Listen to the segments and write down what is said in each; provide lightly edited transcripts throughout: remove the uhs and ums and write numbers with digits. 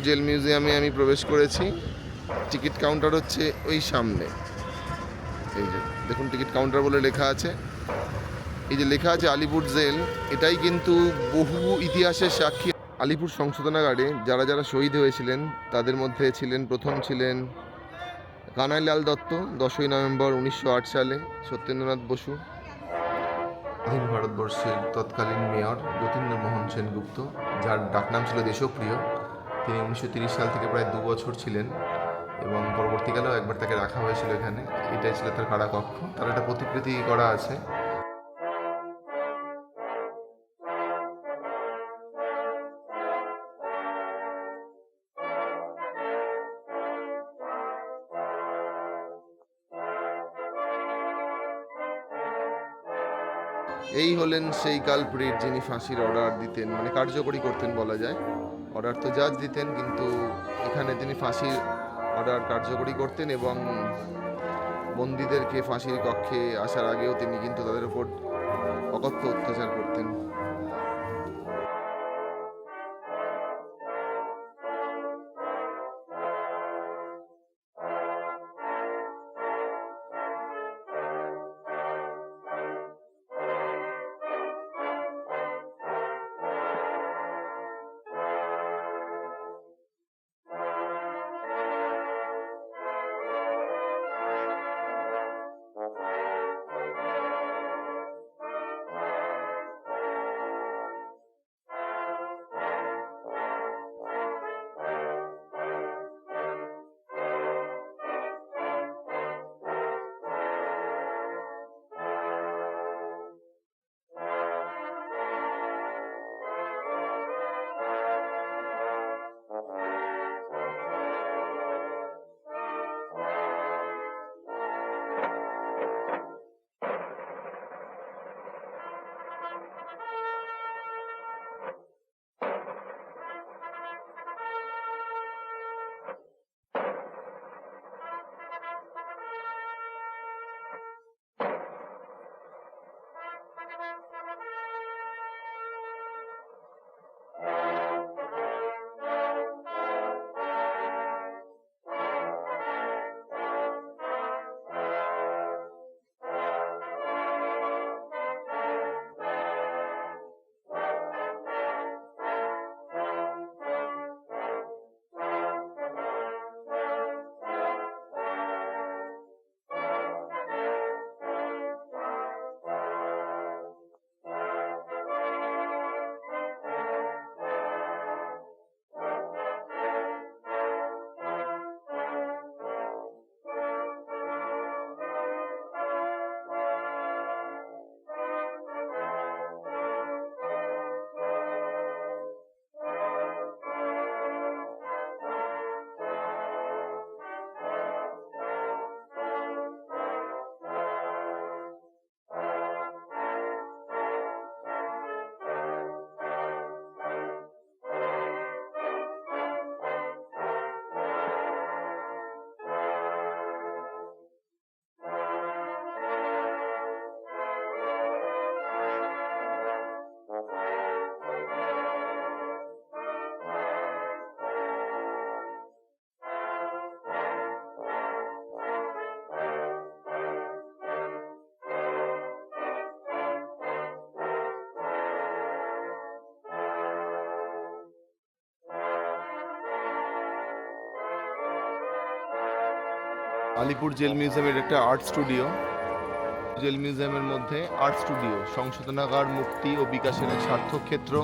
Jail মিউজিয়ামে আমি প্রবেশ করেছি। টিকিট কাউন্টার হচ্ছে ওই সামনে, এই যে দেখুন টিকিট কাউন্টার বলে লেখা আছে। এই যে লেখা আছে আলিপুর জেল, এটাই কিন্তু বহু ইতিহাসের সাক্ষী। আলিপুর সংশোধনাগারে যারা যারা শহীদ হয়েছিলেন তাদের মধ্যে প্রথম ছিলেন কানাইলাল দত্ত 10ই নভেম্বর 1908 সালে, সত্যেন্দ্রনাথ বসু স্বাধীন ভারতবর্ষের তৎকালীন মেয়র যতীন্দ্রমোহন সেনগুপ্ত, যার ডাকনাম ছিল দেশপ্রিয়। তিনি 1930 সাল থেকে প্রায় 2 বছর ছিলেন এবং পরবর্তীকালেও একবার তাকে রাখা হয়েছিল এখানে। এটাই ছিল তার কারাকক্ষ। তার একটা প্রতিকৃতি করা আছে। এই হলেন সেই কালপ্রিট যিনি ফাঁসির অর্ডার দিতেন, মানে কার্যকরী করতেন বলা যায়। অর্ডার তো জাজ দিতেন, কিন্তু এখানে তিনি ফাঁসির অর্ডার কার্যকরী করতেন এবং বন্দীদেরকে ফাঁসির কক্ষে আসার আগেও তিনি কিন্তু তাদের উপর অকথ্য অত্যাচার করতেন। আলিপুর জেল মিউজিয়ামের একটা আর্ট স্টুডিও। জেল মিউজিয়ামের মধ্যে আর্ট স্টুডিও, সংশোধনাগার মুক্তি ও বিকাশের এক সার্থক ক্ষেত্র,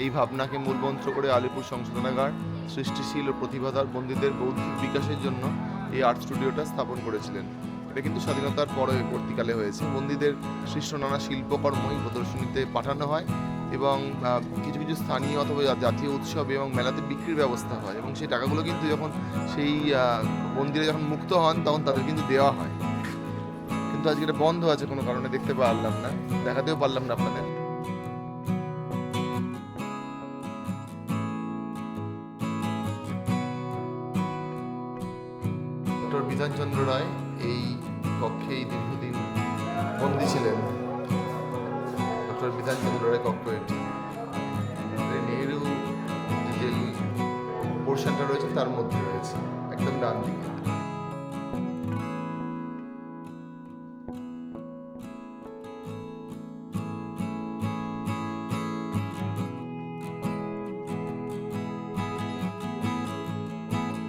এই ভাবনাকে মূলমন্ত্র করে আলিপুর সংশোধনাগার সৃষ্টিশীল ও প্রতিভাধর বন্দীদের বৌদ্ধিক বিকাশের জন্য এই আর্ট স্টুডিওটা স্থাপন করেছিলেন। এটা কিন্তু স্বাধীনতার পরবর্তীকালে হয়েছে। বন্দীদের সৃষ্ট নানা শিল্পকর্মই প্রদর্শনীতে পাঠানো হয় এবং কিছু কিছু স্থানীয় অথবা জাতীয় উৎসব এবং মেলাতে বিক্রির ব্যবস্থা হয়, এবং সেই টাকাগুলো কিন্তু যখন সেই বন্দীরা যখন মুক্ত হন তখন তাদের কিন্তু দেওয়া হয়। কিন্তু আজকে এটা বন্ধ আছে, কোনো কারণে দেখতে পারলাম না, দেখাতেও পারলাম না আপনাদের। ডক্টর বিধানচন্দ্র রায় এই কক্ষেই দীর্ঘদিন বন্দী ছিলেন। ডক্টর বিধানচন্দ্র রায় কক্ষ এটি। নেহেরু জেল পোর্শনটা রয়েছে তার মধ্যে রয়েছে, একদম ডান দিকে।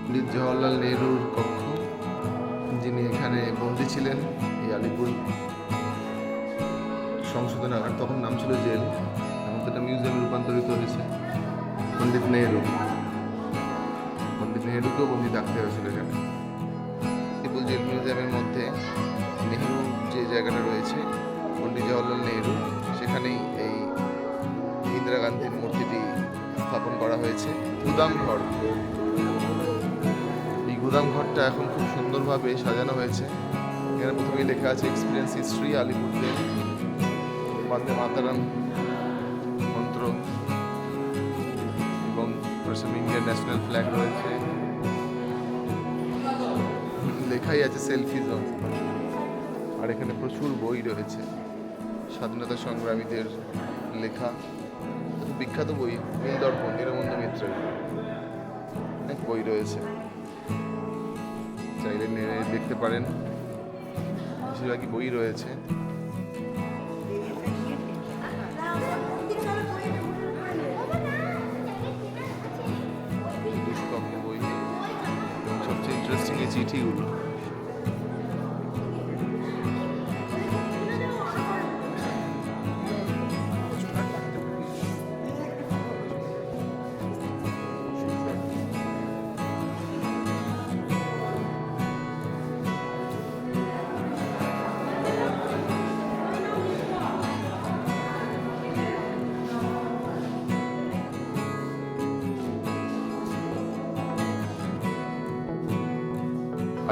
পণ্ডিত জওহরলাল নেহরুর কক্ষ, যিনি এখানে বন্দী ছিলেন এই আলিপুর সংশোধনাগার, তখন নাম ছিল জেল, এখন তো এটা মিউজিয়ামে রূপান্তরিত হয়েছে। পণ্ডিত নেহরুকেও বন্দী থাকতে হয়েছিল এখানে। আলিপুর জেল মিউজিয়ামের মধ্যে নেহরু যে জায়গাটা রয়েছে, পণ্ডিত জওহরলাল নেহরু, সেখানেই এই ইন্দিরা গান্ধীর মূর্তিটি স্থাপন করা হয়েছে। গুদামঘর, এই গুদামঘরটা এখন খুব সুন্দরভাবে সাজানো হয়েছে। এখানে প্রথমেই লেখা আছে এক্সপিরিয়েন্স হিস্ট্রি আলিপুর জেল, বন্দে মাতারাম মন্ত্র এবং ইন্ডিয়ান ন্যাশনাল ফ্ল্যাগ রয়েছে। লেখাই আছে সেলফি জোন। আর এখানে প্রচুর বই রয়েছে স্বাধীনতা সংগ্রামীদের লেখা, বিখ্যাত বই, নীলদর্পণ, দীনবন্ধু মিত্রের অনেক বই রয়েছে, চাইলে দেখতে পারেন। বেশিরভাগই বই রয়েছে। বই এবং সবচেয়ে ইন্টারেস্টিং এই চিঠিগুলো।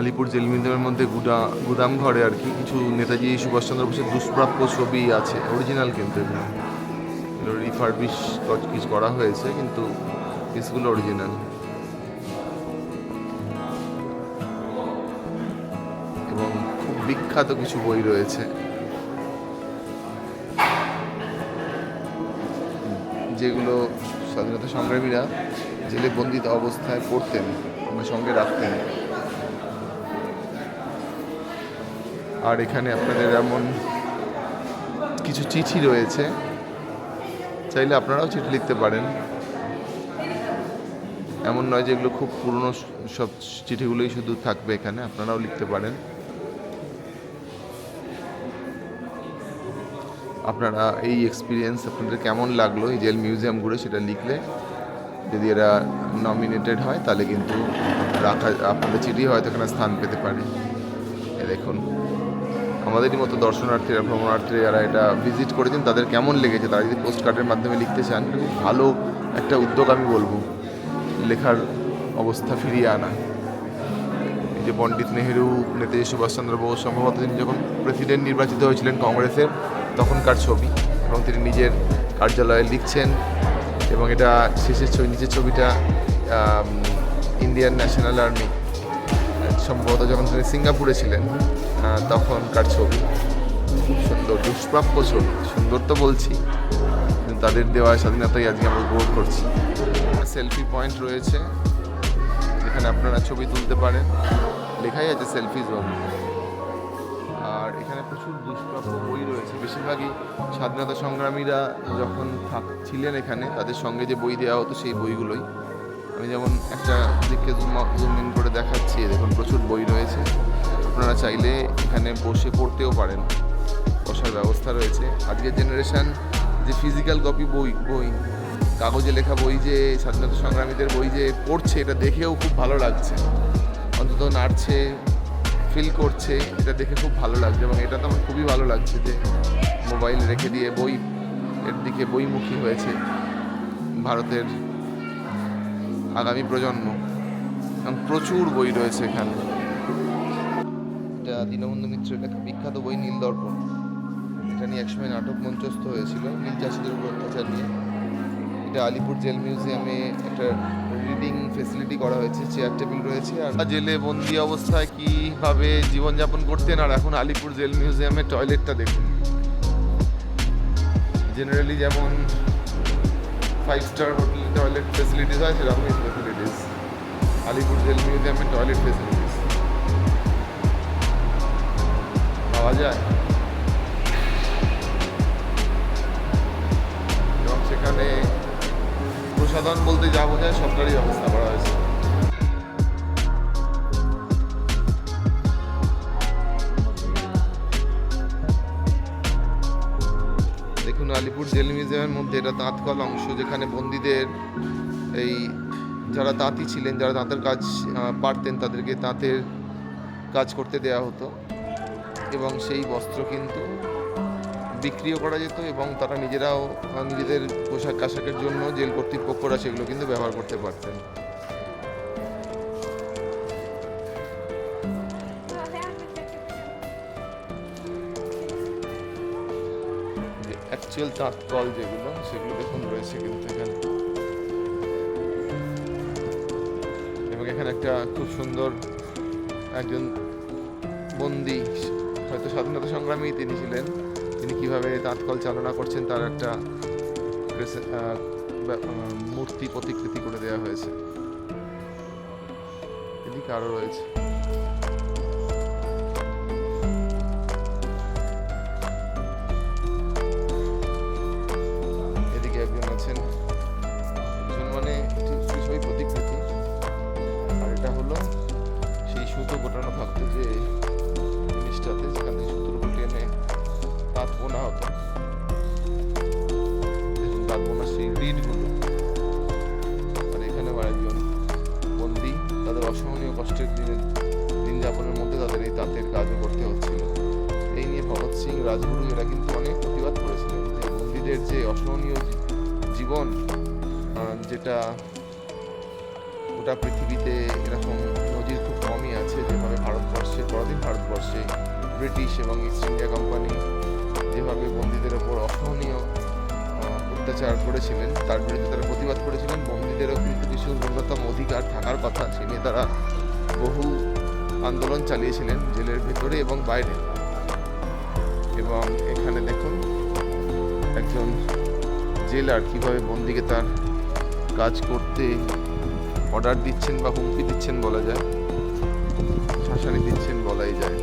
আলিপুর জেল মিউজিয়ামের মধ্যে গুদাম ঘরে আর কি কিছু নেতাজি সুভাষচন্দ্র বোসের দুষ্প্রাপ্য ছবি আছে, অরিজিনাল কিন্তু এগুলো রিফারবিশ কিছু করা হয়েছে, কিন্তু পিসগুলো অরিজিনাল। এবং খুব বিখ্যাত কিছু বই রয়েছে যেগুলো স্বাধীনতা সংগ্রামীরা জেলে বন্দিত অবস্থায় পড়তেন এবং সঙ্গে রাখতেন। আর এখানে আপনাদের এমন কিছু চিঠি রয়েছে, চাইলে আপনারাও চিঠি লিখতে পারেন। এমন নয় যে এগুলো খুব পুরনো, সব চিঠিগুলোই শুধু থাকবে এখানে, আপনারাও লিখতে পারেন। আপনারা এই এক্সপিরিয়েন্স আপনাদের কেমন লাগলো এই জেল মিউজিয়াম ঘুরে, সেটা লিখলে যদি এরা নমিনেটেড হয় তাহলে কিন্তু আপনাদের চিঠি হয়তো এখানে স্থান পেতে পারে। দেখুন আমাদেরই মতো দর্শনার্থীরা, ভ্রমণার্থীরা যারা এটা ভিজিট করেছেন তাদের কেমন লেগেছে, তারা যদি পোস্ট কার্ডের মাধ্যমে লিখতে চান, খুব ভালো একটা উদ্যোগ আমি বলবো লেখার অবস্থা ফিরিয়ে আনা। এই যে পণ্ডিত নেহেরু, নেতাজি সুভাষচন্দ্র বোস, সম্ভবত তিনি যখন প্রেসিডেন্ট নির্বাচিত হয়েছিলেন কংগ্রেসের তখনকার ছবি, এবং তিনি নিজের কার্যালয়ে লিখছেন। এবং এটা শেষের ছবি, নিচের ছবিটা ইন্ডিয়ান ন্যাশনাল আর্মি, সম্ভবত যখন তিনি সিঙ্গাপুরে ছিলেন তখনকার ছবি। খুব সুন্দর, দুষ্প্রাপ্য ছবি, সুন্দর তো বলছি, কিন্তু তাদের দেওয়া স্বাধীনতাই আজকে আমরা উপভোগ করছি। সেলফি পয়েন্ট রয়েছে যেখানে আপনারা ছবি তুলতে পারেন, লেখাই আছে সেলফি জোন। আর এখানে প্রচুর দুষ্প্রাপ্য বই রয়েছে, বেশিরভাগই স্বাধীনতা সংগ্রামীরা যখন ছিলেন এখানে তাদের সঙ্গে যে বই দেওয়া হতো সেই বইগুলোই। আমি যেমন একটা দিককে জুম ইন করে দেখাচ্ছি, দেখুন প্রচুর বই রয়েছে, আপনারা চাইলে এখানে বসে পড়তেও পারেন, বসার ব্যবস্থা রয়েছে। আজকের জেনারেশান যে ফিজিক্যাল কপি বই, কাগজে লেখা বই, যে স্বাধীনতা সংগ্রামীদের বই যে পড়ছে, এটা দেখেও খুব ভালো লাগছে, অন্তত নাড়ছে, ফিল করছে, এটা দেখে খুব ভালো লাগছে। এবং এটা তো আমার খুবই ভালো লাগছে যে মোবাইল রেখে দিয়ে বই এর দিকে বইমুখী হয়েছে ভারতের আগামী প্রজন্ম। এবং প্রচুর বই রয়েছে এখানে। এটা দীনবন্ধু মিত্রের লেখা বিখ্যাত বই নীলদর্পণ, এটা নিয়ে একসময় নাটক মঞ্চস্থ হয়েছিল নীল চাষিদের উপর অত্যাচার নিয়ে। এটা আলিপুর জেল মিউজিয়ামে একটা রিডিং ফেসিলিটি করা হয়েছে, চেয়ার টেবিল রয়েছে। আর জেলে বন্দি অবস্থায় কীভাবে জীবনযাপন করতেন, আর এখন আলিপুর জেল মিউজিয়ামের টয়লেটটা দেখুন। জেনারেলি যেমন 5 স্টার হোটেল টয়লেট ফেসিলিটিস হয়, সেরকমই ফেসিলিটিস। আলিপুর জেল মিউজিয়ামের টয়লেট ফেসিলিটিস পাওয়া যায় এবং সেখানে প্রসাধন বলতে যা বোঝায় সবটারই ব্যবস্থা করা হয়েছে। দেখুন আলিপুর জেল মিউজিয়ামের মধ্যে এটা তাঁতকল অংশ, যেখানে বন্দীদের এই যারা তাঁতি ছিলেন, যারা তাঁতের কাজ পারতেন, তাদেরকে তাঁতের কাজ করতে দেয়া হতো এবং সেই বস্ত্র কিন্তু বিক্রিও করা যেত এবং তারা নিজেরাও নিজেদের পোশাক আশাকের জন্য জেল কর্তৃপক্ষরা সেগুলো কিন্তু ব্যবহার করতে পারতেন। অ্যাকচুয়াল তাঁত কল যেগুলো সেগুলো দেখুন রয়েছে কিন্তু এখানে, এবং এখানে একটা খুব সুন্দর একজন বন্দী, হয়তো স্বাধীনতা সংগ্রামী তিনি ছিলেন, তিনি কীভাবে তাঁতকল চালনা করছেন তার একটা মূর্তি প্রতিকৃতি করে দেওয়া হয়েছে। এদিকে আরও রয়েছে। এদিকে একজন আছেন, মানে সবই প্রতিকৃতি। আর এটা হলো সেই সুতো গোটানো থাকতো যে জিনিসটাতে, যেখান থেকে সুতোর উপর টেনে তাঁত বোনা হতো। দেখুন তাঁত বোনা সেই রিডগুলো। আর এখানে আরেকজন বন্দী, তাদের অসহনীয় কষ্টের দিন যাপনের মধ্যে তাদের এই তাঁতের কাজও করতে হচ্ছিল। এই নিয়ে ভগৎ সিং, রাজগুরু এরা কিন্তু অনেক প্রতিবাদ করেছিলেন যে বন্দীদের যে অসহনীয় জীবন, যেটা গোটা পৃথিবীতে এরকম নজির খুব কমই আছে। যেভাবে ভারতবর্ষে, পরাধীন ভারতবর্ষে ব্রিটিশ এবং ইস্ট ইন্ডিয়া কোম্পানি যেভাবে বন্দীদের ওপর অসহনীয় অত্যাচার করেছিলেন, তার বিরুদ্ধে তারা প্রতিবাদ করেছিলেন। বন্দীদেরও কিন্তু কিছু ন্যূনতম অধিকার থাকার কথা, সে নিয়ে তারা বহু আন্দোলন চালিয়েছিলেন জেলের ভেতরে এবং বাইরে। এবং এখানে দেখুন একজন জেলার কীভাবে বন্দীকে তার কাজ করতে অর্ডার দিচ্ছেন বা হুমকি দিচ্ছেন বলা যায়, শাসানি দিচ্ছেন বলাই যায়।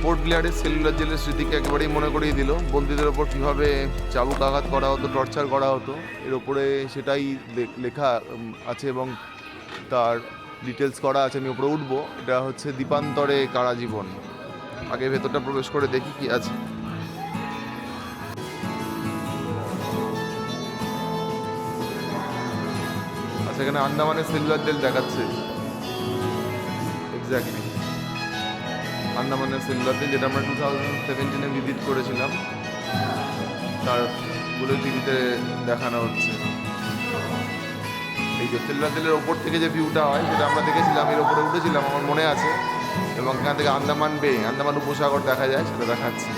পোর্ট ব্লেয়ারের সেলুলার জেলের স্মৃতিকে একেবারেই মনে করিয়ে দিল। বন্দীদের ওপর কীভাবে চাবুক আঘাত করা হতো, টর্চার করা হতো, এর ওপরে সেটাই লেখা আছে এবং তার ডিটেলস করা আছে। আমি ওপরে উঠবো। এটা হচ্ছে দ্বীপান্তরে কারা জীবন। আগে ভেতরটা প্রবেশ করে দেখি কি আছে। সেখানে আন্দামানের সেলুলার জেল দেখাচ্ছে, এক্স্যাক্টলি আন্দামানের সেলুলার জেল, যেটা আমরা 2017 ভিজিট করেছিলাম, তারগুলো টিভিতে দেখানো হচ্ছে। এই যে সেলুলার জেলের ওপর থেকে যে ভিউটা হয় সেটা আমরা দেখেছিলাম, এর ওপরে উঠেছিলাম, আমার মনে আছে। এবং এখান থেকে আন্দামান বে, আন্দামান উপসাগর দেখা যায়, সেটা দেখাচ্ছে।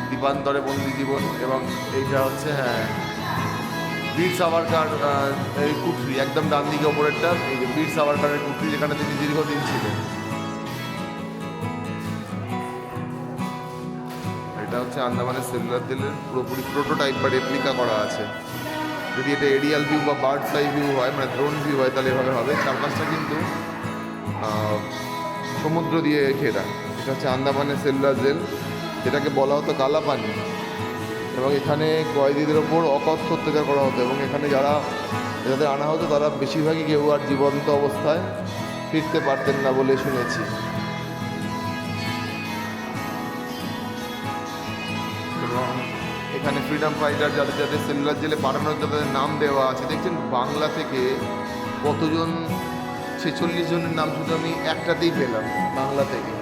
দ্বীপান্তরে বন্দি জীবন। এবং এইটা হচ্ছে বীর সাভারকার এই কুঠরি, একদম ডান দিকে ওপরেরটা, এই যে বীর সাভারকারের কুঠরি, যেখানে তিনি দীর্ঘদিন ছিলেন। এটা হচ্ছে আন্দামানের সেলুলার জেলের পুরোপুরি প্রোটোটাইপ বা রেপ্লিকা করা আছে। যদি এটা এরিয়াল ভিউ বা বার্ডস আই ভিউ হয়, মানে ড্রোন ভিউ হয়, তাহলে এভাবে হবে। চারপাশটা কিন্তু সমুদ্র দিয়ে ঘেরা। এটা হচ্ছে আন্দামানের সেলুলার জেল, যেটাকে বলা হতো কালাপানি। এবং এখানে কয়েদিদের ওপর অকথ্য অত্যাচার করা হতো এবং এখানে যাদের আনা হতো তারা বেশিরভাগই কেউ আর জীবন্ত অবস্থায় ফিরতে পারতেন না বলে শুনেছি। এবং এখানে ফ্রিডম ফাইটার যাদের সেলুলার জেলে পাঠানোর যাদের নাম দেওয়া আছে, দেখছেন বাংলা থেকে কতজন, 46 জনের নাম শুধু আমি একটাতেই পেলাম বাংলা থেকে।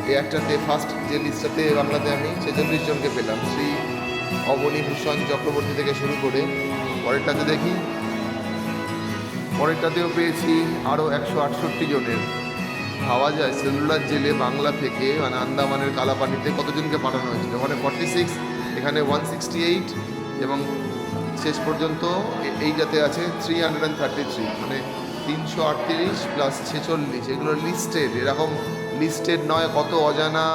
এই একটাতে ফার্স্ট যে লিস্টটাতে বাংলাতে আমি 46 জনকে পেলাম, শ্রী অবনীভূষণ চক্রবর্তী থেকে শুরু করে। পরেরটাতে দেখি, পরেরটাতেও পেয়েছি আরও 168 জনের। ভাবা যায় সেলুলার জেলে বাংলা থেকে, মানে আন্দামানের কালাপানিতে কতজনকে পাঠানো হয়েছিল। ওখানে 46, এখানে 168, এবং শেষ পর্যন্ত এইটাতে আছে 333, মানে 338 প্লাস 46। এগুলো লিস্টেড, এরকম লিস্টেড নয়। কত অজানা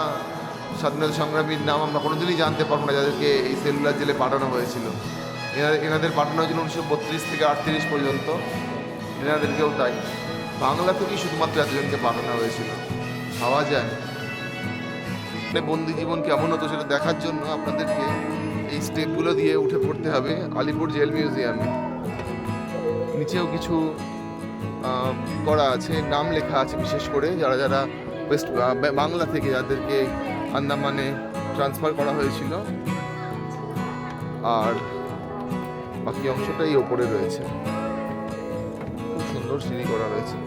স্বাধীনতা সংগ্রামীর নাম আমরা কোনোদিনই জানতে পারবো না, যাদেরকে এই সেলুলার জেলে পাঠানো হয়েছিল। এনাদের পাঠানো হয়েছিল 1932 থেকে 38 পর্যন্ত, এনাদেরকেও তাই। বাংলা থেকেই শুধুমাত্র এতজনকে পাঠানো হয়েছিল। ভাবা যায় বন্দি জীবন কেমন হতো সেটা দেখার জন্য আপনাদেরকে এই স্টেপগুলো দিয়ে উঠে পড়তে হবে আলিপুর জেল মিউজিয়ামে। নিচেও কিছু করা আছে, নাম লেখা আছে, বিশেষ করে যারা যারা ওয়েস্ট বাংলা থেকে যাদেরকে আন্দামানে ট্রান্সফার করা হয়েছিল। আর বাকি অংশটাই ওপরে রয়েছে, খুব সুন্দর সিঁড়ি করা রয়েছে।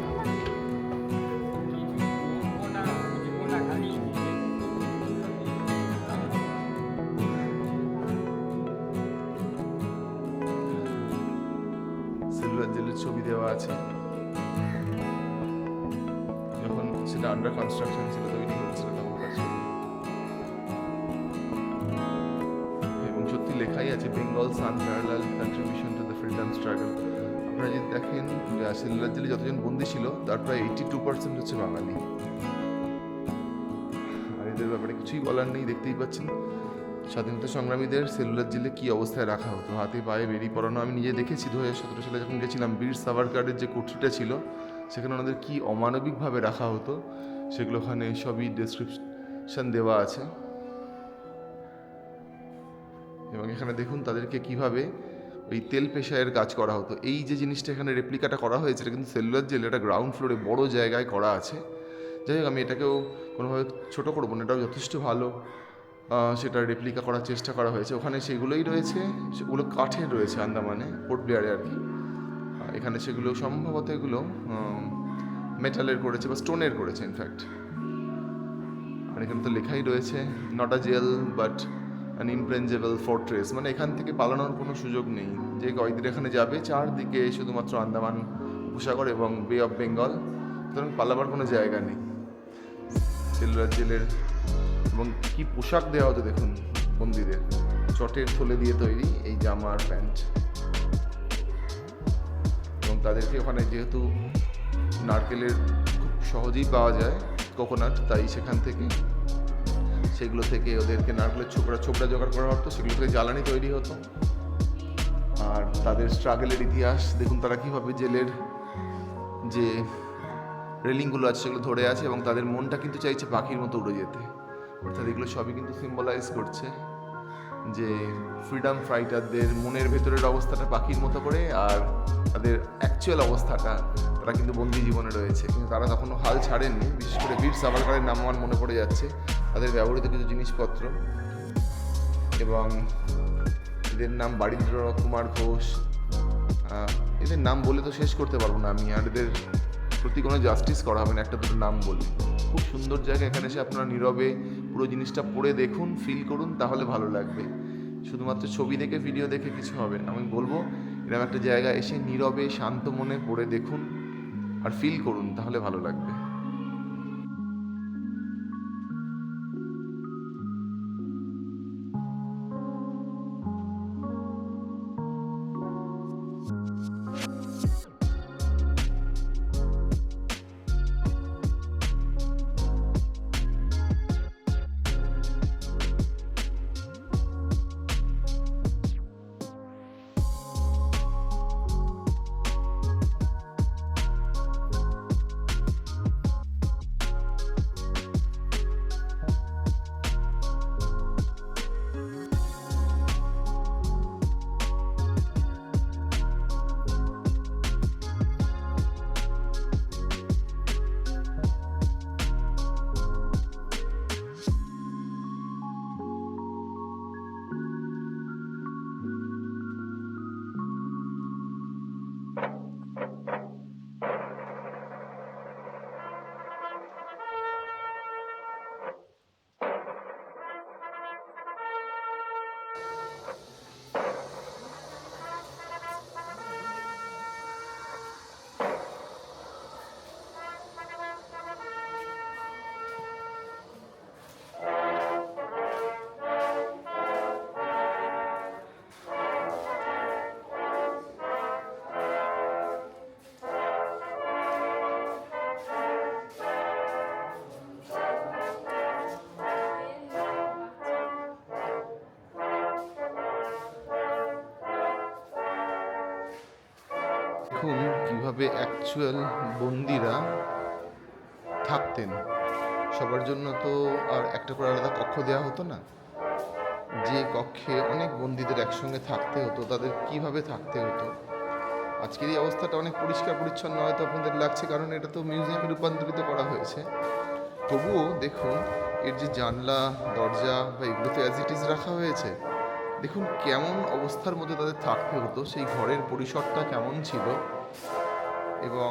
সেলুলার জেলের ছবি দেওয়া আছে, যখন সেটা আন্ডার কনস্ট্রাকশন ছিল, তৈরি হচ্ছিল তখনকার ছবি। এবং সত্যি লেখাই আছে Bengal's unparalleled contribution to the freedom struggle. আপনারা যদি দেখেন সেলুলার জেলে যতজন বন্দী ছিল তার প্রায় 82% হচ্ছে বাঙালি। আর এদের ব্যাপারে কিছুই বলার নেই, দেখতেই পাচ্ছেন স্বাধীনতা সংগ্রামীদের সেলুলার জেলে কী অবস্থায় রাখা হতো, হাতে পায়ে বেরিয়ে পড়ানো। আমি নিজে দেখেছি 2017 সালে যখন গেছিলাম, বীর সাভারকারের যে কুঠিটা ছিল সেখানে ওনাদের কী অমানবিকভাবে রাখা হতো সেগুলো ওখানে সবই ডেসক্রিপশন দেওয়া আছে। এবং এখানে দেখুন তাদেরকে কিভাবে ওই তেল পেশায়ের কাজ করা হতো। এই যে জিনিসটা এখানে রেপ্লিকাটা করা হয়েছে এটা কিন্তু সেলুলার জেল, এটা গ্রাউন্ড ফ্লোরে বড় জায়গায় করা আছে। যাই হোক, আমি এটাকেও কোনোভাবে ছোটো করবো না, এটাও যথেষ্ট ভালো। সেটা রেপ্লিকা করার চেষ্টা করা হয়েছে। ওখানে সেগুলোই রয়েছে, সেগুলো কাঠের রয়েছে আন্দামানে, পোর্ট ব্লেয়ারে আর কি। এখানে সেগুলো সম্ভবত এগুলো মেটালের করেছে বা স্টোনের করেছে ইনফ্যাক্ট। আর এখানে তো লেখাই রয়েছে not a jail but an impregnable fortress, মানে এখান থেকে পালানোর কোনো সুযোগ নেই। যে কয়েকদিন এখানে যাবে চারদিকে শুধুমাত্র আন্দামান উপসাগর এবং বে অফ বেঙ্গল, সুতরাং পালাবার কোনো জায়গা নেই। সেলুলার জেলের এবং কি পোশাক দেওয়া হতো দেখুন বন্দীদের, চটের থলে দিয়ে তৈরি এই জামা আর প্যান্ট। এবং তাদেরকে ওখানে যেহেতু নারকেলের খুব সহজেই পাওয়া যায় কোকোনাট, তাই সেখান থেকে সেগুলো থেকে ওদেরকে নারকেলের ছোকরা জোগাড় করা হতো, সেগুলো থেকে জ্বালানি তৈরি হতো। আর তাদের স্ট্রাগলের ইতিহাস দেখুন, তারা কীভাবে জেলের যে রেলিংগুলো আছে সেগুলো ধরে আছে এবং তাদের মনটা কিন্তু চাইছে পাখির মতো উড়ে যেতে। অর্থাৎ এগুলো সবই কিন্তু সিম্বলাইজ করছে যে ফ্রিডম ফাইটারদের মনের ভেতরের অবস্থাটা পাখির মতো করে, আর তাদের অ্যাকচুয়াল অবস্থাটা তারা কিন্তু বন্দি জীবনে রয়েছে, কিন্তু তারা তখনও হাল ছাড়েননি। বিশেষ করে বীর সাভারকারের নাম আমার মনে পড়ে যাচ্ছে, তাদের ব্যবহৃত কিছু জিনিসপত্র। এবং এদের নাম বারীন্দ্র কুমার ঘোষ, এদের নাম বলে তো শেষ করতে পারবো না আমি, আর এদের প্রতি কোনো জাস্টিস করা হবে না একটা দুটো নাম বলি। খুব সুন্দর জায়গা, এখানে এসে আপনারা নীরবে পুরো জিনিসটা পড়ে দেখুন, ফিল করুন, তাহলে ভালো লাগবে। শুধুমাত্র ছবি দেখে ভিডিও দেখে কিছু হবে না। আমি বলবো এরকম একটা জায়গা এসে নীরবে শান্ত মনে পড়ে দেখুন আর ফিল করুন, তাহলে ভালো লাগবে। দেখুন কিভাবে অ্যাকচুয়াল বন্দিরা থাকতেন। সবার জন্য তো আর একটা করে আলাদা কক্ষ দেওয়া হতো না। যে কক্ষে অনেক বন্দীদের একসঙ্গে থাকতে হতো, তাদের কিভাবে থাকতে হতো। আজকের এই অবস্থাটা অনেক পরিষ্কার পরিচ্ছন্ন হয়তো আপনাদের লাগছে, কারণ এটা তো মিউজিয়ামে রূপান্তরিত করা হয়েছে। তবুও দেখুন এর যে জানলা দরজা বা এগুলো তো অ্যাজ ইট ইজ রাখা হয়েছে। দেখুন কেমন অবস্থার মধ্যে তাদের থাকতে হতো, সেই ঘরের পরিসরটা কেমন ছিল এবং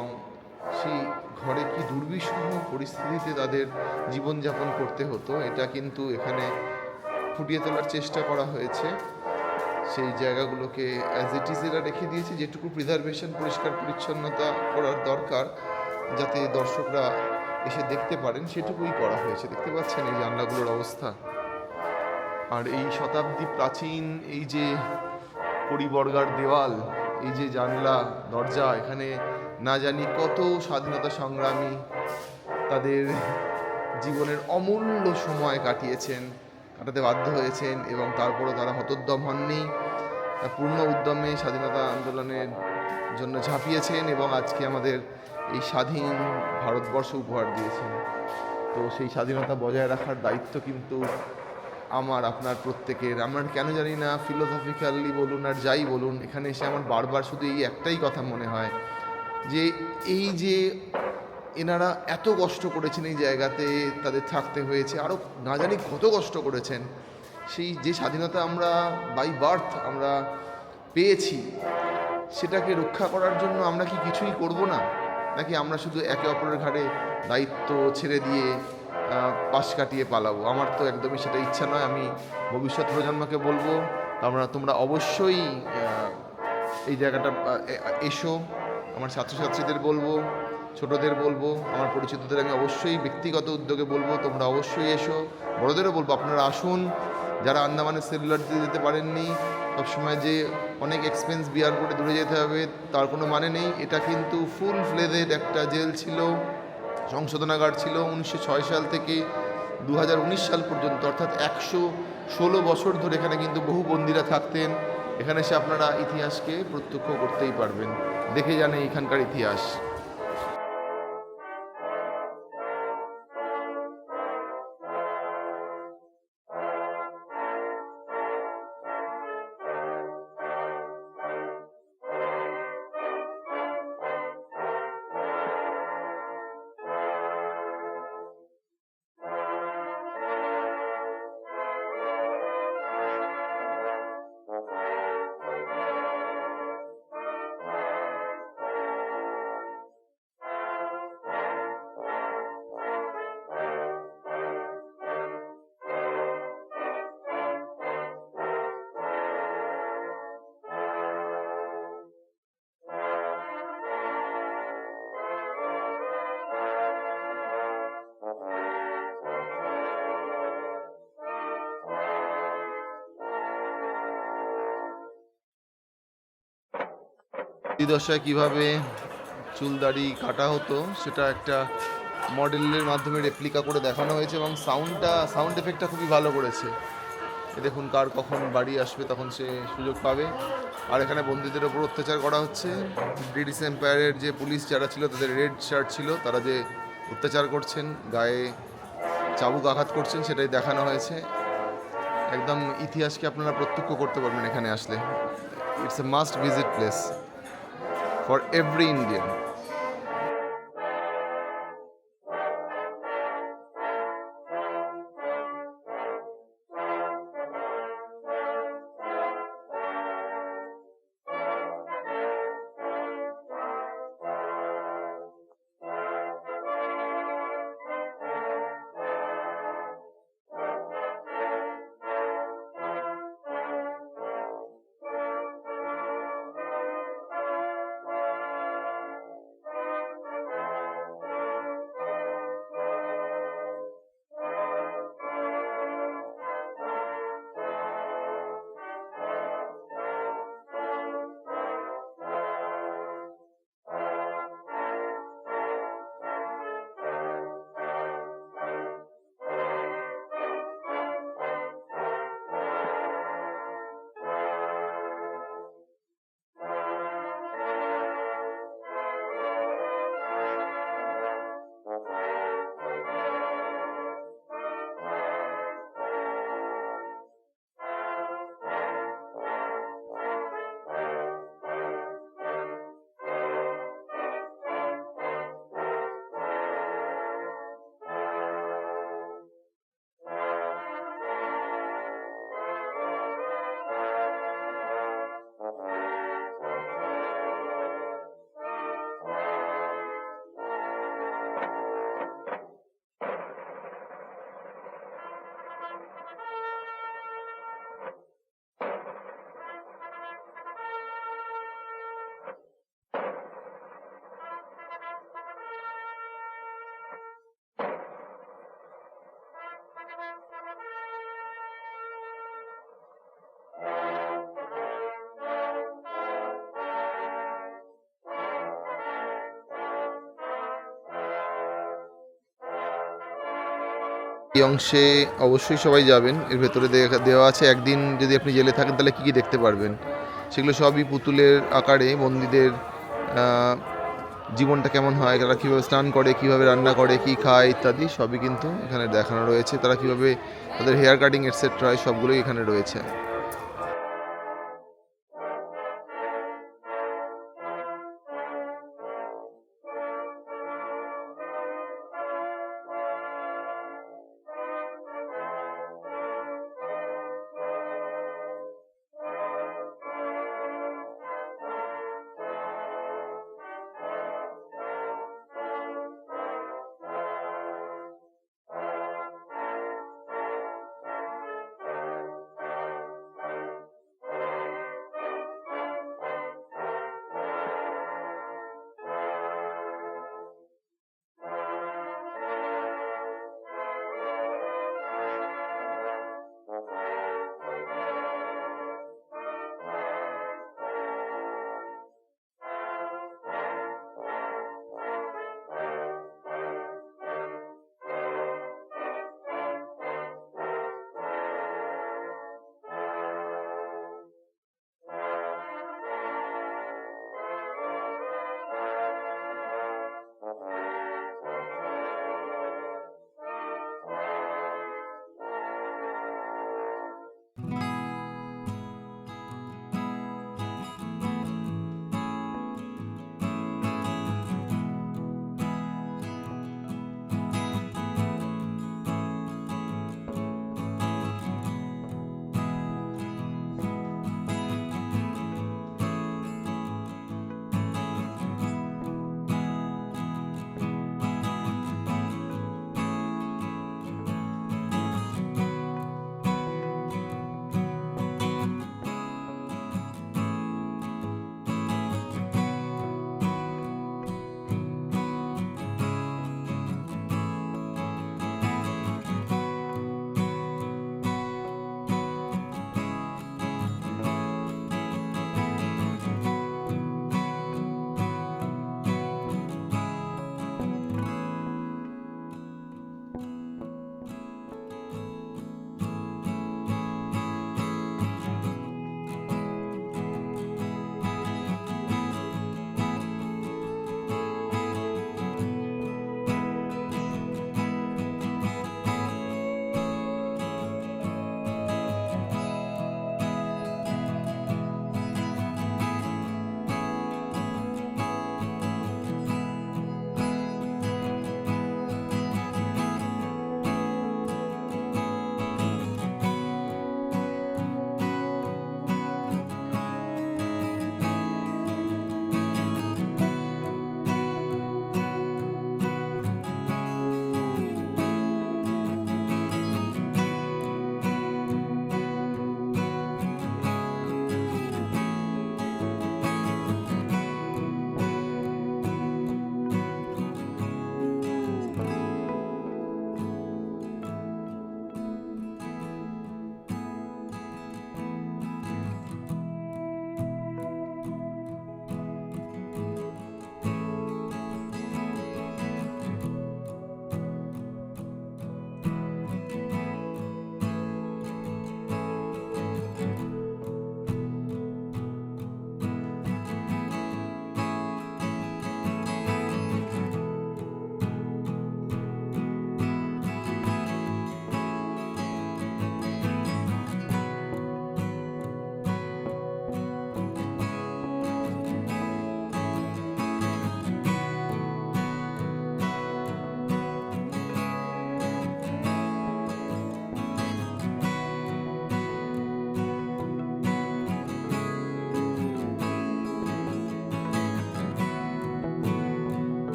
সেই ঘরে কি দুর্বিষহ পরিস্থিতিতে তাদের জীবনযাপন করতে হতো, এটা কিন্তু এখানে ফুটিয়ে তোলার চেষ্টা করা হয়েছে। সেই জায়গাগুলোকে অ্যাজ ইট ইজ এরা রেখে দিয়েছে, যেটুকু প্রিজারভেশন পরিষ্কার পরিচ্ছন্নতা করার দরকার যাতে দর্শকরা এসে দেখতে পারেন সেটুকুই করা হয়েছে। দেখতে পাচ্ছেন এই জানলাগুলোর অবস্থা, আর এই শতাব্দী প্রাচীন এই যে পরিবর্গার দেওয়াল, এই যে জানলা দরজা, এখানে না জানি কত স্বাধীনতা সংগ্রামী তাদের জীবনের অমূল্য সময় কাটাতে বাধ্য হয়েছেন এবং তারপরও তারা হতোদ্যম হননি, পূর্ণ উদ্যমে স্বাধীনতা আন্দোলনের জন্য ঝাঁপিয়েছেন এবং আজকে আমাদের এই স্বাধীন ভারতবর্ষ উপহার দিয়েছেন। তো সেই স্বাধীনতা বজায় রাখার দায়িত্ব কিন্তু আমার আপনার প্রত্যেকের। আমার কেন জানি না ফিলোসফিক্যালি বলুন আর যাই বলুন, এখানে এসে আমার বারবার শুধু এই একটাই কথা মনে হয় যে এই যে এনারা এত কষ্ট করেছেন এই জায়গাতে, তাদের থাকতে হয়েছে, আরও না জানি কত কষ্ট করেছেন। সেই যে স্বাধীনতা আমরা বাই বার্থ আমরা পেয়েছি, সেটাকে রক্ষা করার জন্য আমরা কি কিছুই করব না, নাকি আমরা শুধু একে অপরের ঘাড়ে দায়িত্ব ছেড়ে দিয়ে পাশ কাটিয়ে পালাবো? আমার তো একদমই সেটা ইচ্ছা নয়। আমি ভবিষ্যৎ প্রজন্মকে বলবো তোমরা অবশ্যই এই জায়গাটা এসো। আমার ছাত্রছাত্রীদের বলবো, ছোটদের বলবো, আমার পরিচিতদের আমি অবশ্যই ব্যক্তিগত উদ্যোগে বলবো তোমরা অবশ্যই এসো। বড়দেরও বলবো আপনারা আসুন। যারা আন্দামানের সেলুলার দিয়ে যেতে পারেননি, সবসময় যে অনেক এক্সপেন্স বিয়ার করে দূরে যেতে হবে তার কোনো মানে নেই। এটা কিন্তু ফুল ফ্লেজেড একটা জেল ছিল, সংশোধনাগার ছিল। 1906 সাল থেকে 2019 সাল পর্যন্ত, অর্থাৎ 116 বছর ধরে এখানে কিন্তু বহু বন্দীরা থাকতেন। এখানে এসে আপনারা ইতিহাসকে প্রত্যক্ষ করতেই পারবেন, দেখে জানে এখানকার ইতিহাস। দশায় কীভাবে চুলদাড়ি কাটা হতো সেটা একটা মডেলের মাধ্যমে রেপ্লিকা করে দেখানো হয়েছে এবং সাউন্ড এফেক্টটা খুবই ভালো করেছে। দেখুন কার কখন বাড়ি আসবে তখন সে সুযোগ পাবে। আর এখানে বন্দীদের ওপর অত্যাচার করা হচ্ছে। ব্রিটিশ এম্পায়ারের যে পুলিশ যারা ছিল, তাদের রেড শার্ট ছিল, তারা যে অত্যাচার করছেন, গায়ে চাবুক আঘাত করছেন, সেটাই দেখানো হয়েছে। একদম ইতিহাসকে আপনারা প্রত্যক্ষ করতে পারবেন এখানে আসলে। It's a must visit place for every Indian. এই অংশে অবশ্যই সবাই যাবেন। এর ভেতরে দেওয়া আছে একদিন যদি আপনি জেলে থাকেন তাহলে কী কী দেখতে পারবেন। সেগুলো সবই পুতুলের আকারে বন্দীদের জীবনটা কেমন হয়, তারা কীভাবে স্নান করে, কীভাবে রান্না করে, কী খায় ইত্যাদি সবই কিন্তু এখানে দেখানো রয়েছে। তারা কীভাবে তাদের হেয়ার কাটিং এটসেট্রা সবগুলোই এখানে রয়েছে।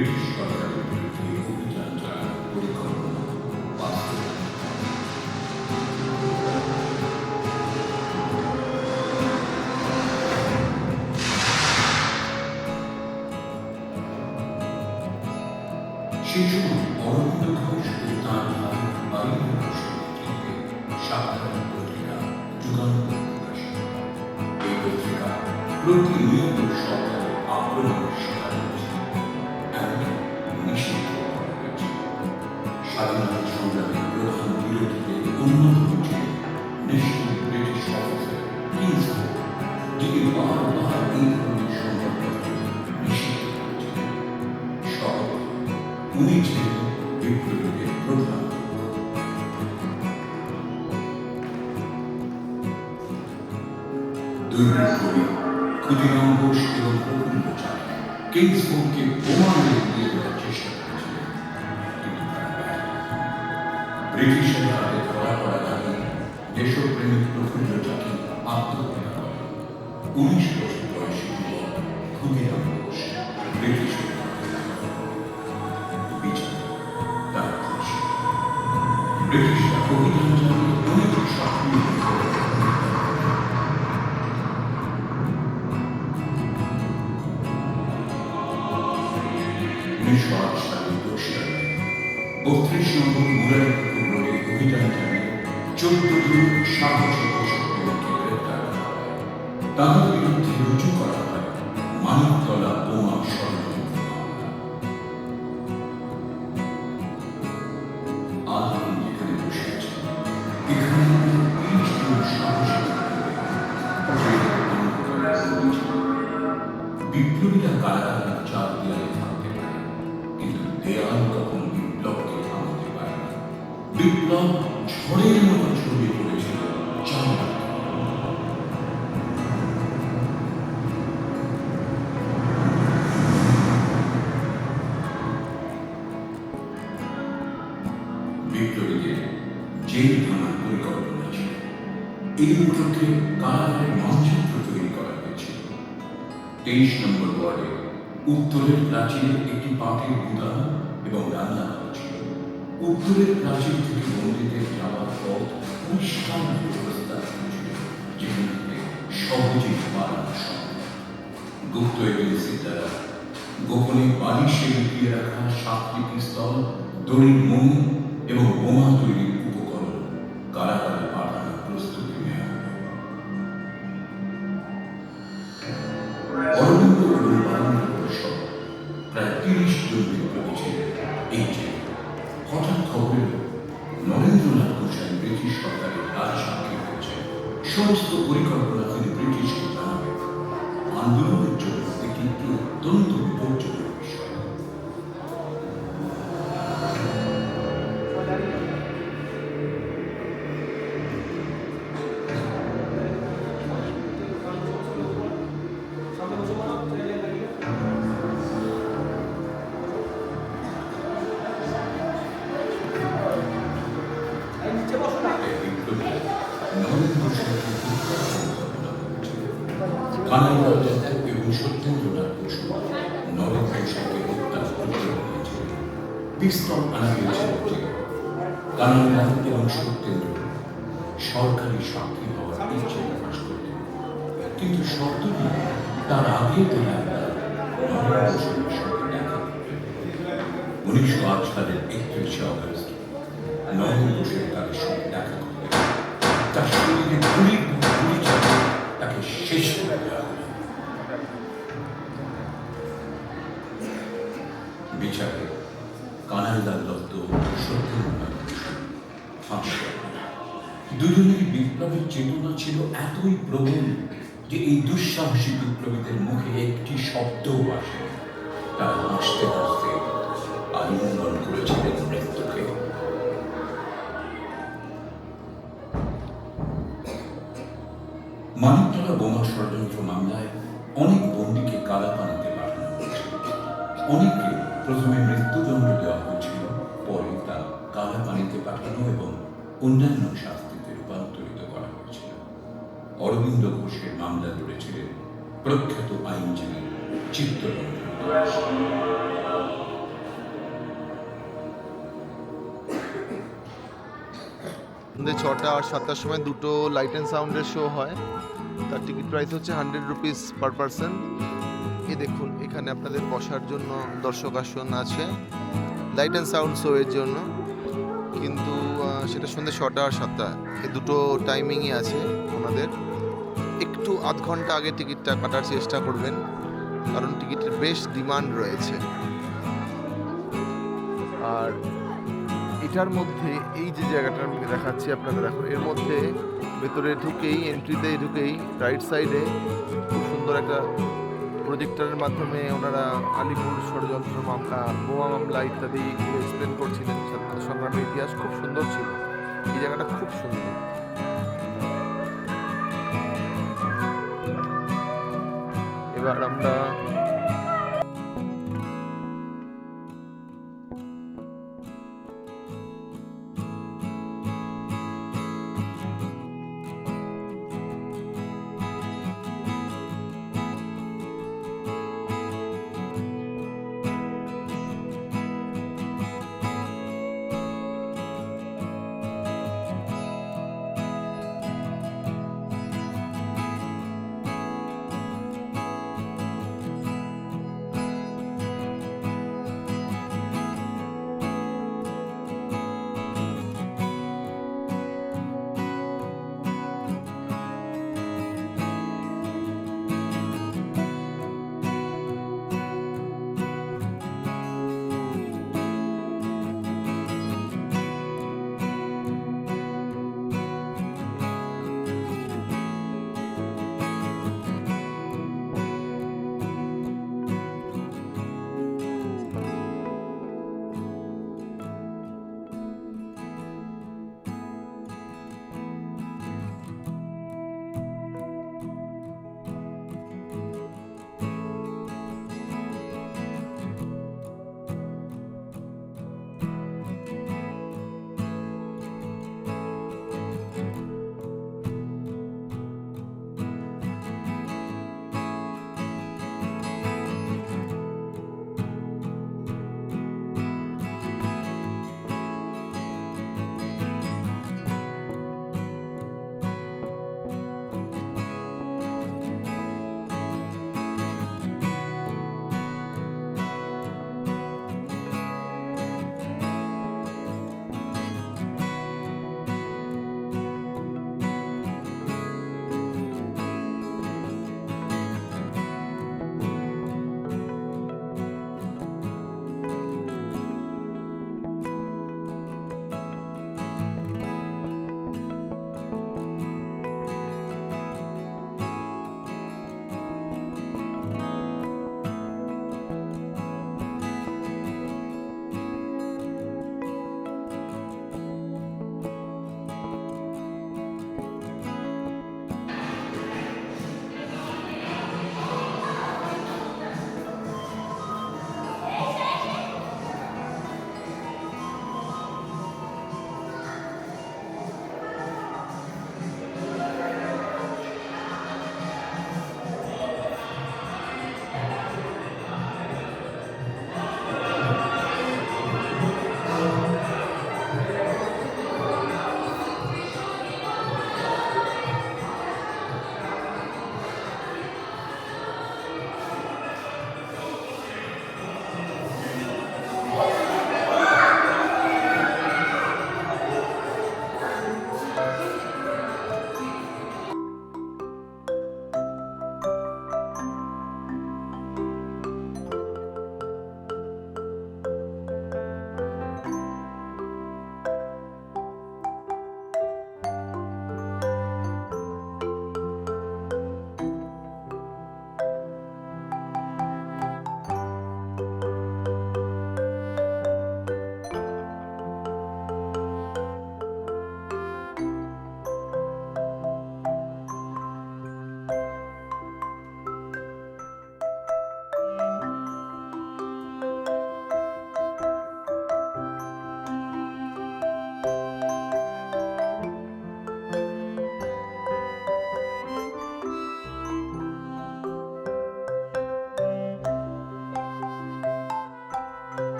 ব্রিটিশ সরকারের বিরুদ্ধে অভিযান চালানোর পরিকল্পনা বাস্তবে সেই সময় অরবিন্দ ঘোষ ও তাঁর ভাই বারীন্দ্র ঘোষের নেতৃত্বে সাপ্তাহিক পত্রিকা যুগান্তর প্রকাশিত হয়। এই পত্রিকা প্রতিনিয়ত সরকারের আক্রমণের শিকার হয়েছে, এমনকি নিষিদ্ধ করা হয়েছে। স্বাধীনতা সংগ্রামের প্রধান বিরোধীদের অন্যতম ছিলেন ন্যাশনাল ব্রিটিশ অফিসার কিংসফোর্ড, যিনি বারবার এই ধরনের সংবাদপত্র নিষিদ্ধ করেছিলেন। উনি ছিলেন বিপ্লবীদের প্রধান। দুই বিপ্লবী ক্ষুদিরাম বোস এবং প্রফুল্ল চাঁদ কিংসফোর্ডকে বোমা মেরে দিয়ে দেওয়ার চেষ্টা করেছিলেন, কিন্তু তারা ব্যর্থ হন। ব্রিটিশের হাতে ধরা পড়া গাড়ি দেশপ্রেমিক প্রফুল্ল চাঁদকে আত্মহত্যা করেন। 19 বছর বয়সী যুবক ক্ষুদিরাম বোস ব্রিটিশের ব্রিটিশরা অভিযান চালিয়ে অনেক সক্রিয় সালে 32 নম্বর মুরারিপুর রোডে অভিযান চালিয়ে 14 জন সাহসী দেশপ্রেমিককে গ্রেপ্তার করা হয়। তাদের বিরুদ্ধে রুজু করা হয় মানিকতলা বোমা ষড়যন্ত্র মামলা। আজ আমি যেখানে বসে আছি, এখানে 30 জন সাহসী বিপ্লবীরা কারাগারের চার দেয়ালে থাকতে পারে, কিন্তু দেয়াল কখনো বিপ্লবকে থামাতে পারে না। বিপ্লব ঝড়ের মতো ছড়িয়ে পড়েছিল চারদিকে। বিপ্লবীদের জেল ভাঙার পরিকল্পনা ছিল। এই উপলক্ষে কারাগারের মানচিত্র তৈরি করা হয়েছিল। 23 নম্বর ওয়ার্ডে উত্তরের প্রাচীরে একটি পাটের গুদাম এবং রান্নাঘর ছিল। উত্তরের প্রাচীর থেকে বন্দীদের যাওয়ার পথ পরিষ্কার ব্যবস্থা ছিল, যেখান থেকে সহজেই পালানো সম্ভব। গুপ্ত এজেন্সির দ্বারা গোপনে বালিশে লুকিয়ে রাখা 7টি পিস্তল, দড়ির মণি এবং বোমা তৈরির উপকরণ কারাগারে পাঠানোর প্রস্তুতি নেওয়া হল। অরবিন্দ এবং বারীন্দ্র সহ প্রায় 30 জন বিপ্লবী ছিলেন এই জেলে। হঠাৎ খবর এল নরেন্দ্রনাথ গোস্বামী ব্রিটিশ সরকারের রাজসাক্ষী হয়েছে। সমস্ত পরিকল্পনা তিনি ব্রিটিশকে জানাবেন। আন্দোলনের জন্য এটি একটি অত্যন্ত বিপজ্জনক বিষয়। কানাইলাল দত্ত এবং সত্যেন্দ্রনাথ বসু নরেন্দ্র ঘোষকে হত্যার প্রতিরোধ করেছিলেন। পিস্তল আনা হয়েছিল জেলে। কানাইলাল এবং সত্যেন্দ্র সরকারি সাক্ষী হওয়ার ইচ্ছে প্রকাশ করতেন, কিন্তু শর্ত নিয়ে তার আগে কানাইলাল নরেন্দ্র ঘোষের সঙ্গে দেখা করতেন। 1908 সালের 31 অগস্ট নরেন্দ্র ঘোষের তাদের সঙ্গে দেখা করতেন। তার শরীরে গুলির পর গুলি চালিয়ে তাকে শেষ করে দেওয়া হল। বিচারে কানাইলাল দত্ত সত্যেন্দ্রনাথ ফাঁসি। দুজনের বিপ্লবের চেতনা ছিল এতই প্রবল যে এই দুঃসাহসী বিপ্লবীদের মুখে একটি শব্দও আসে। তারা হাসতে হাসতে আলিঙ্গন করেছিলেন মৃত্যুকে। মানিকতলা বোমা ষড়যন্ত্র মামলায় অনেক বন্দীকে কালাপানিতে পাঠানো হয়েছিল। অনেককে প্রথমে মৃত্যুদণ্ড দেওয়া হয়েছিল, পরে তা কালাপানিতে পাঠানো এবং অন্যান্য শাস্তিতে রূপান্তরিত করা হয়েছিল। অরবিন্দ ঘোষের মামলা লড়েছিলেন প্রখ্যাত আইনজীবী চিত্তরঞ্জন দাস। সন্ধ্যে 6টা আর 7টার সময় দুটো লাইট অ্যান্ড সাউন্ডের শো হয়। তার টিকিট প্রাইস হচ্ছে 100 রুপিস পার পারসন। এই দেখুন এখানে আপনাদের বসার জন্য দর্শক আসন আছে লাইট অ্যান্ড সাউন্ড শো এর জন্য, কিন্তু সেটা সন্ধ্যে 6টা আর 7টা, এই দুটো টাইমিংই আছে ওনাদের। একটু আধ ঘন্টা আগে টিকিটটা কাটার চেষ্টা করবেন, কারণ টিকিটের বেশ ডিমান্ড রয়েছে। আর এটার মধ্যে এই যে জায়গাটা আমি দেখাচ্ছি আপনাদের এখন, এর মধ্যে ভেতরে ঢুকেই, এন্ট্রিতে ঢুকেই রাইট সাইডে খুব সুন্দর একটা প্রজেক্টরের মাধ্যমে ওনারা আলিপুর ষড়যন্ত্র মামলা, বোমা মামলা ইত্যাদি এক্সপ্লেন করছিলেন। স্বাধীনতা সংগ্রামের ইতিহাস খুব সুন্দর ছিল, এই জায়গাটা খুব সুন্দর। এবার আমরা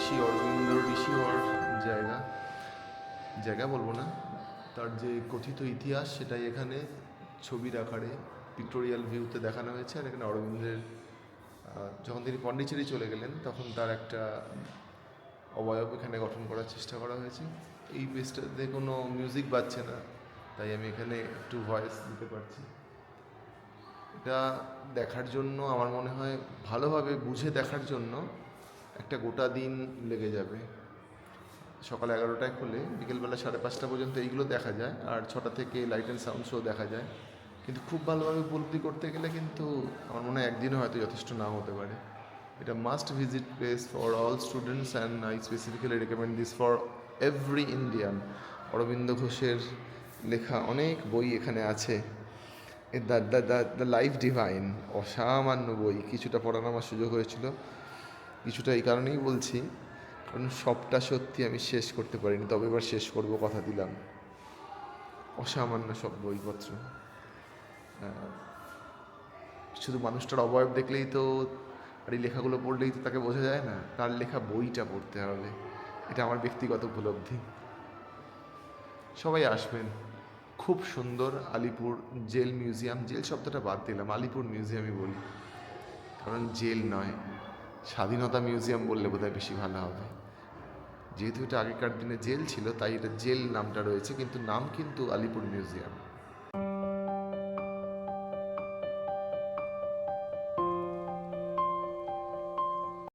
ঋষি অরবিন্দর ঋষি হওয়ার জায়গা, জায়গা বলবো না, তার যে কথিত ইতিহাস সেটাই এখানে ছবির আকারে পিক্টোরিয়াল ভিউতে দেখানো হয়েছে। আর এখানে অরবিন্দের যখন তিনি পন্ডিচেরি চলে গেলেন তখন তার একটা অবয়ব এখানে গঠন করার চেষ্টা করা হয়েছে। এই পেজটাতে কোনো মিউজিক বাজছে না, তাই আমি এখানে একটু ভয়েস দিতে পারছি। এটা দেখার জন্য আমার মনে হয় ভালোভাবে বুঝে দেখার জন্য একটা গোটা দিন লেগে যাবে। সকাল 11টায় খুলে বিকেলবেলা 5:30 পর্যন্ত এইগুলো দেখা যায়, আর 6টা থেকে লাইট অ্যান্ড সাউন্ড শো দেখা যায়। কিন্তু খুব ভালোভাবে উপলব্ধি করতে গেলে কিন্তু আমার মনে হয় একদিনও হয়তো যথেষ্ট নাও হতে পারে। এটা must visit place for all students and I specifically recommend this for every Indian. Aurobindo ঘোষের লেখা অনেক বই এখানে আছে। দ্য লাইফ ডিভাইন, অসামান্য বই। কিছুটা পড়ানো আমার সুযোগ হয়েছিল, কিছুটা এই কারণেই বলছি কারণ সবটা সত্যি আমি শেষ করতে পারিনি, তবে এবার শেষ করব, কথা দিলাম। অসামান্য সব বইপত্র। শুধু মানুষটার অবয়ব দেখলেই তো আর এই লেখাগুলো পড়লেই তো তাকে বোঝা যায় না, তার লেখা বইটা পড়তে হবে। এটা আমার ব্যক্তিগত উপলব্ধি। সবাই আসবেন, খুব সুন্দর। আলিপুর জেল মিউজিয়াম, জেল শব্দটা বাদ দিলাম, আলিপুর মিউজিয়ামই বলি, কারণ জেল নয়, স্বাধীনতা মিউজিয়াম বললে বোধহয় বেশি ভালো হবে। যেহেতু এটা আগেকার দিনে জেল ছিল তাই এটা জেল নামটা রয়েছে, কিন্তু নাম কিন্তু আলিপুর মিউজিয়াম।